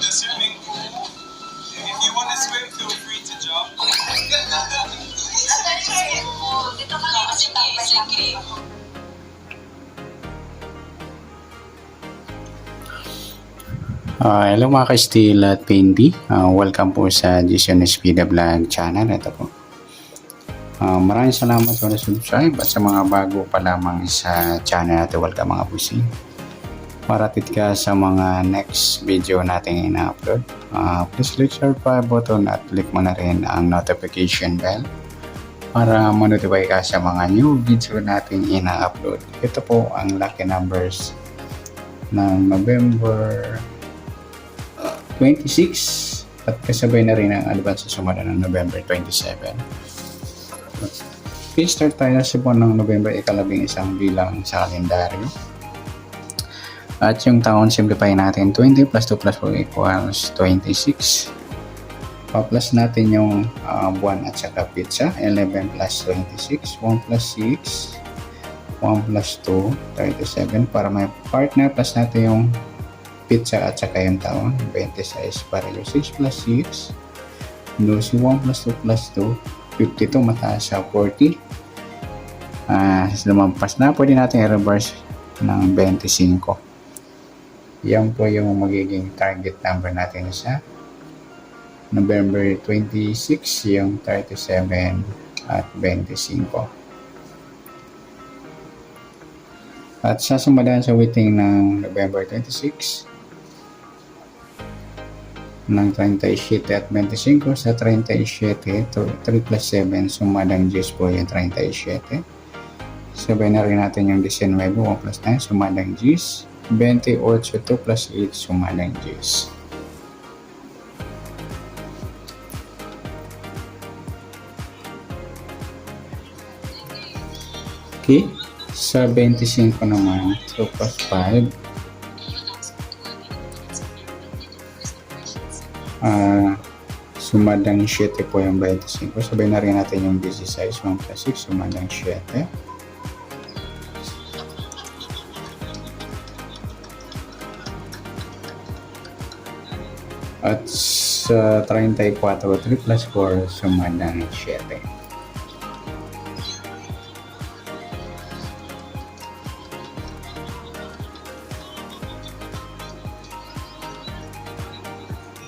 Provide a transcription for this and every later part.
swimming pool. If you want to swim, feel free to jump. Dito kami kasi sige. Hello mga ka-Steel at Pindy. Welcome po sa Jason Espida Vlog channel. Ito po. Maraming salamat po na subscribe at sa mga bago pa lamang sa channel natin. Welcome mga pusi. Paratit ka sa mga next video natin ina-upload. Please click subscribe button at click mo na rin ang notification bell para ma-notify ka sa mga new video natin ina-upload. Ito po ang lucky numbers ng November 26 at kasabay na rin ang advance sa sumada ng November 27. Okay, start tayo sa buwan ng November, ikalabing isang bilang sa kalendaryo. At yung taon, simplify natin 20 plus 2 plus 4 equals 26. Pa-plus natin yung buwan at saka pizza, 11 plus 26, 1 plus 6, 1 plus 2, 37. Para may partner, plus natin yung pizza at saka yung taon, 26 pareho, 6 plus 6, 12, 1 plus 2 plus 2, 52, mataas sa 40. Lumampas na, pwede natin i-reverse ng 25. Yan po yung magiging target number natin sa November 26, yung 37 at 25. At sasumadahan sa waiting ng November 26 ng 37 at 25. Sa 37, 3 plus 7, sumadang 10 po yung 37. Sabay na rin natin yung 19, 1 plus 9, sumadang 10. 28, 2 plus 8, sumadang 10. Okay, sa 25 naman, 2 plus 5, sumadang 7 po yung 25. Sabay na rin natin yung 16, 1 plus 6, sumadang 7. At sa 34, 3 plus 4, sumadang 7.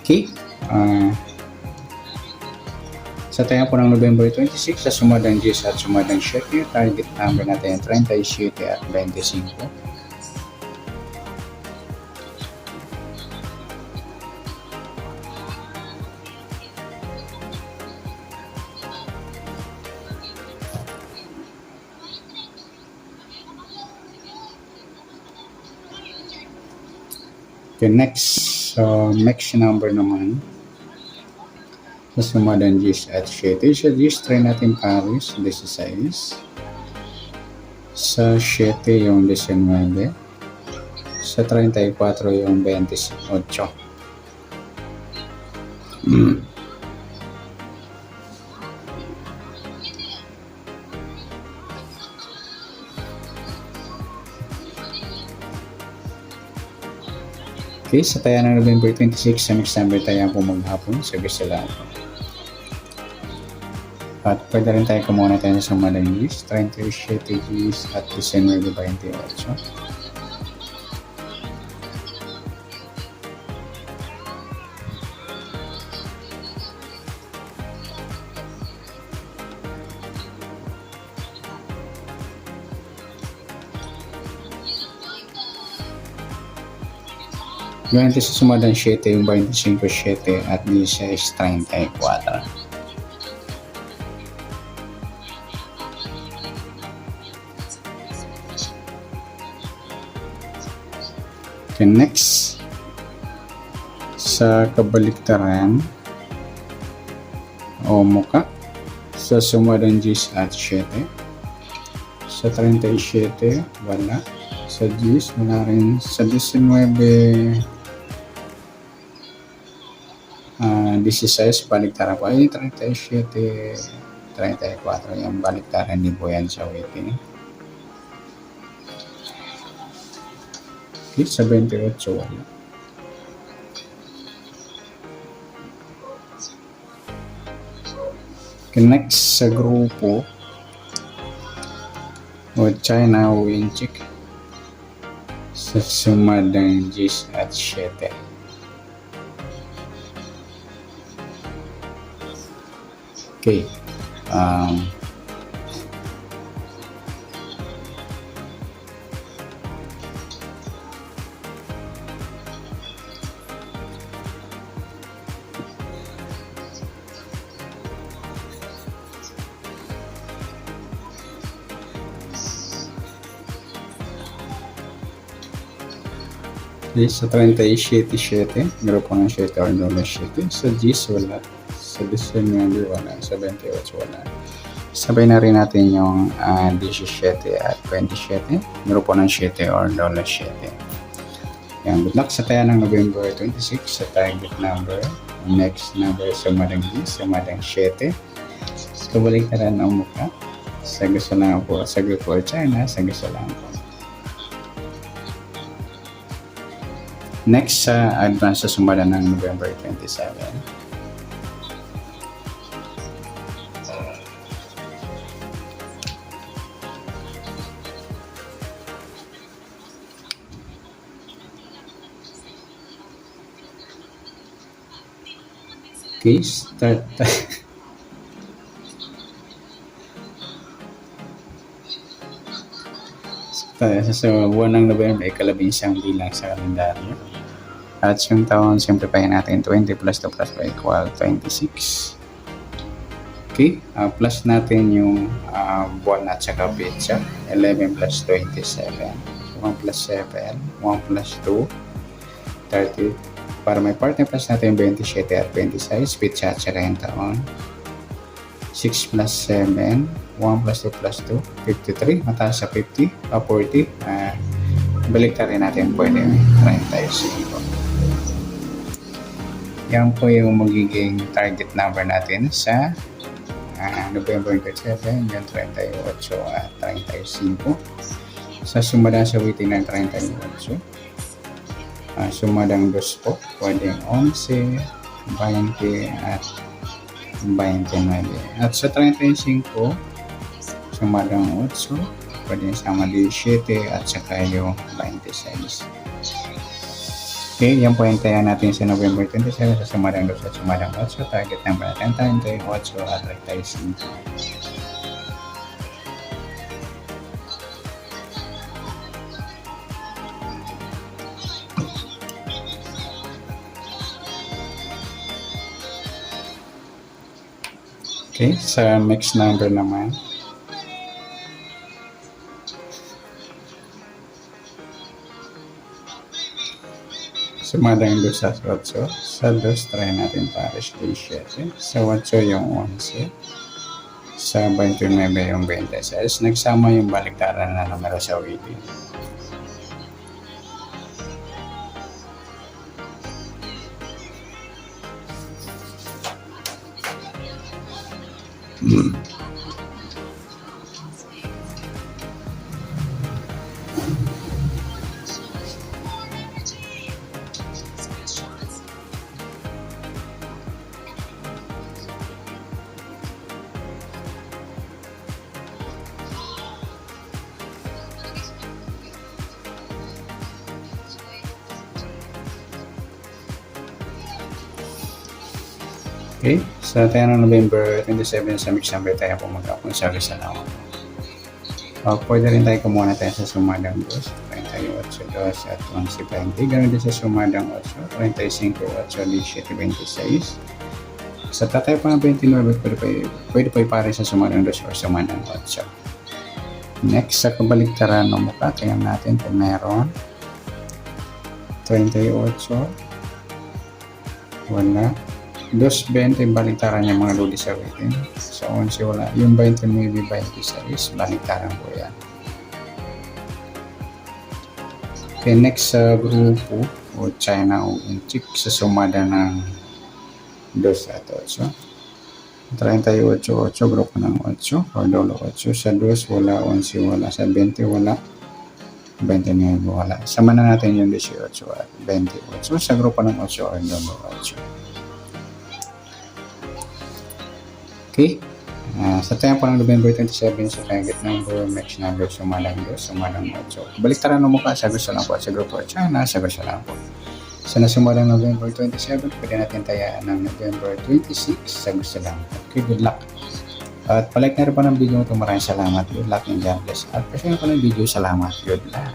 Okay. Sa tayo po ng November 26, sa sumadang 10 at sumadang 7, target number natin yung 37 at 25. Okay, next number naman sa sumadang 10 at 7. Sa 10, try natin Paris, 16. Sa 7 yung 19. Sa 34 yung 28. Okay, sa taya ng November 26, sa next number tayo po maghapon sa Gisela. At pwede rin tayo kumuha tayo sa sumadang 10, 37 Gs at 19, 28. Yung sa sumadang 7, yung 25, 7 at 16, 34. Okay, next. Sa kabaliktaran o muka, sa sumadang 10 at 7. Sa 37, wala. Sa 10, wala rin. Sa 19, 16, baliktaran po. Ay, 37, 34, yung baliktaran din po yan sa waiting. Okay, sa 28, wala. Next sa grupo o China o Inchik sa suma ng 10 at 7. Okay. Sa 37, grupo ng 7 or nulo 7. Sa 10 wala. Sa 19 wala. Sa 28 wala. Sabay na rin natin yung 17 at 27. Grupo ng 7 or nulo 7. Yan. Good luck sa taya ng November 26 sa target number. Next number sa madang 10, sa madang 7. Kabalik na rin ang mukha. Sa gusto lang po sa grupo China, sa gusto lang po. Next sa advance sa sumada ng November 27. Okay, start. Sa buwan ng November ay ika-11 bilang sa kalendaryo. At yung taon, simplify natin 20 plus 2 plus 5 equal 26. Okay, plus natin yung buwan at saka petsa. 11 plus 27. 1 plus 7, 1 plus 2, 30. Para may partner plus natin 27 at 26, petsa at saka yung taon. 6 plus 7, 1 plus 2 plus 2, 53. Mataas sa 50, 40. Balik na rin natin pwede 35. Yan po yung magiging target number natin sa November 27, yung 38 at 35. Sa sumada sa waiting ng 38, sumadang 2 po, pwedeng 11, 20 at 29. At sa 35, sumadang 8, pwedeng sama 17 at saka yung 26. Okay, yan po yung taya natin sa November 27 sa sumadang 2 at sumadang 8. Target number natin 38 at 35. Okay, sa mixed number naman. Sumadang 2 sa 8. Sa 2, try natin pares 17. Sa 8 yung 11. Sa 29 yung 26. Nagsama yung baliktaran na numero sa waiting. Okay, sa tayo ng November 27 sa mix number tayo po mag-conserve sa lawan. Pwede rin tayo kumuha na tayo sa sumadang 2, 38, 2 at 11, 20. Ganun din sa sumadang 8, 35, 8, 17, 26. Sa tatay pa ng 29, pwede pa ipare sa sumadang 2 o sumadang 8. Next, sa kabaligtaran ng mukha, tingnan natin kung meron. 38, wala. 2.20 baliktaran niya mga lodi sa waiting. Sa 11 wala. Yung 29, 26 baliktaran po yan. Okay, next sa grupo o China o Inchik sa sumada ng 2 at 8. 38, 8, grupo ng 8 o dolo 8. Sa 2 wala, 11 wala. Sa 20 wala. 29 wala. Sama na natin yung 18 at 28. Sa grupo ng 8 o dolo 8. Okay, Sa tayo po ng November 27, sa target number, match number, sumalang 2, sumalang 8. Balik tara ng mukha, sa gusto lang po. Sa grupo at China, sa gusto lang po. Sa nasumalang November 27, pwede natin tayaan ng November 26, sa gusto lang. Okay, good luck. At palike na rin po ng video ito. Maraming salamat. Good luck and God bless. At pa-share po ng video. Salamat. Good luck.